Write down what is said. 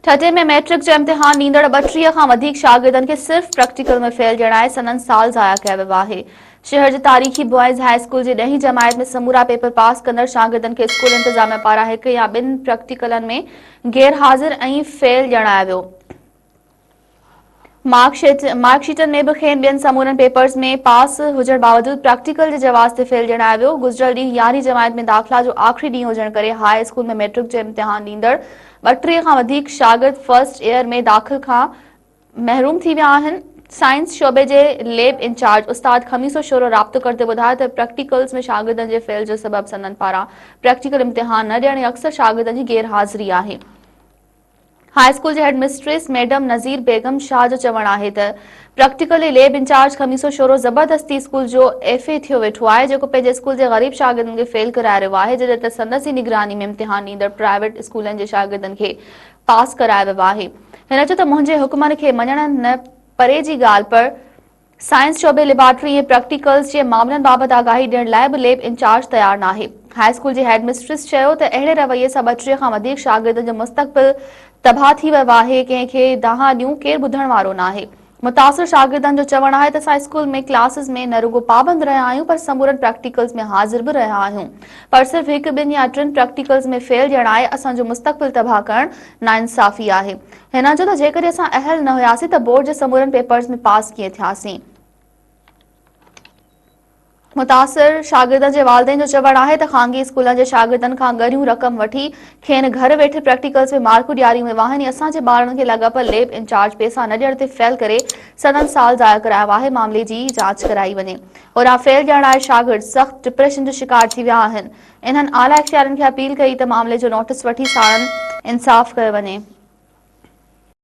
छठे में मैट्रिक जो इम्तिहान ॾींदड़ 32 खां वधीक शागिर्दनि खे सिर्फ़ प्रैक्टिकल में फेल ॼणाए सनन साल ज़ाया कयो वियो आहे। शहर जे तारीख़ी बॉयज़ हाई स्कूल जी 10हीं जमायत में समूरा पेपर पास कंदड़ शागिर्दनि खे स्कूल इंतज़ामिया पारां 1 या 2 प्रैक्टिकलनि में गैर हाज़िर ऐं फेल ॼणायो वियो। मार्कशीटनि में भी खेनि ॿियनि समूरनि पेपर्स में पास हुजण बावजूद प्रैक्टिकल के जवाब से फेल ॼणायो वियो। गुज़िरियल ॾींहुं 11हीं जमायत में दाख़िला जो आख़िरी ॾींहुं हुजण करे हाई स्कूल में मैट्रिक जो इम्तिहान ॾींदड़ 32 खां वधीक शागिर्द फर्स्ट ईयर में दाख़िल खां महरूम थी विया आहिनि। साइंस शोबे जे लैब इंचार्ज उस्ताद खमीसो शोरो राब्तो करते ॿुधायो त प्रैक्टिकल्स में शागिर्दनि जे फेल जो सबब सनन पारां प्रैक्टिकल इम्तिहान न ॾियण अक्सर शागिर्दनि जी गैर हाज़िरी आहे। हाई स्कूल जे हेड मिस्ट्रेस मैडम नज़ीर बेगम शाह जो चवण है प्रैक्टिकल लैब इंचार्ज खमीसो शोरो ज़बरदस्ती स्कूल जो FA थियो वेठो है, जो पंहिंजे स्कूल के गरीब शागिर्दनि खे फेल कराए रहियो आहे, जॾहिं त संदसि निगरानी में इम्तिहान ॾींदड़ प्राइवेट स्कूलनि जे शागिर्दनि खे पास कराए वियो आहे। हिन चयो त मुंहिंजे हुकमनि खे मञण न परे जी ॻाल्हि पर साइंस शोबे लेबोरेटरी ऐं प्रैक्टिकल्स जे मामलनि बाबति आगाही ॾियण लाइ बि लैब इंचार्ज तयार न आहे। हाई स्कूल जी हेड मिस्ट्रेस चयो त अहिड़े रवैये सां 32 खां वधीक शागिर्दनि जो मुस्तक़बिल तबाह थी वियो आहे। कंहिंखे दहा ॾियूं केरु ॿुधण वारो न आहे। मुतासिर शागिर्दनि जो चवण है त असां स्कूल में क्लासिस में न रुगो पाबंद रहिया आहियूं पर समूरनि प्रैक्टिकल्स में हाज़िर भी रहिया आहियूं, पर सिर्फ 1, 2 या 3 प्रैक्टिकल्स में फेल ॼणाए असांजो मुस्तक़बिल तबाह करण नाइंसाफ़ी आहे। हिन जो त जेकॾहिं असां अहल न हुआसीं त बोर्ड जे समूरनि पेपर्स में पास कीअं थियासीं। मुतासिर शागिर्दनि जे वालिदैन जो चवण है त ख़ानगी स्कूलनि जे शागिर्दनि खां ॻरियूं रक़म वठी खेनि घर वेठे प्रैक्टिकल्स में मार्कूं ॾियारियूं वियूं आहिनि। असांजे ॿारनि खे लाॻापियल लैब इंचार्ज पैसा न ॾियण ते फेल करे सदन साल ज़ाया करायो आहे। मामले जी जांच कराई वञे। ओॾां फेल ॼणाए शागिर्द सख़्त डिप्रेशन जो शिकार थी विया आहिनि। इन्हनि आला इख्तियारनि खे अपील कई त मामले जो नोटिस वठी साणनि इंसाफ़ कयो वञे।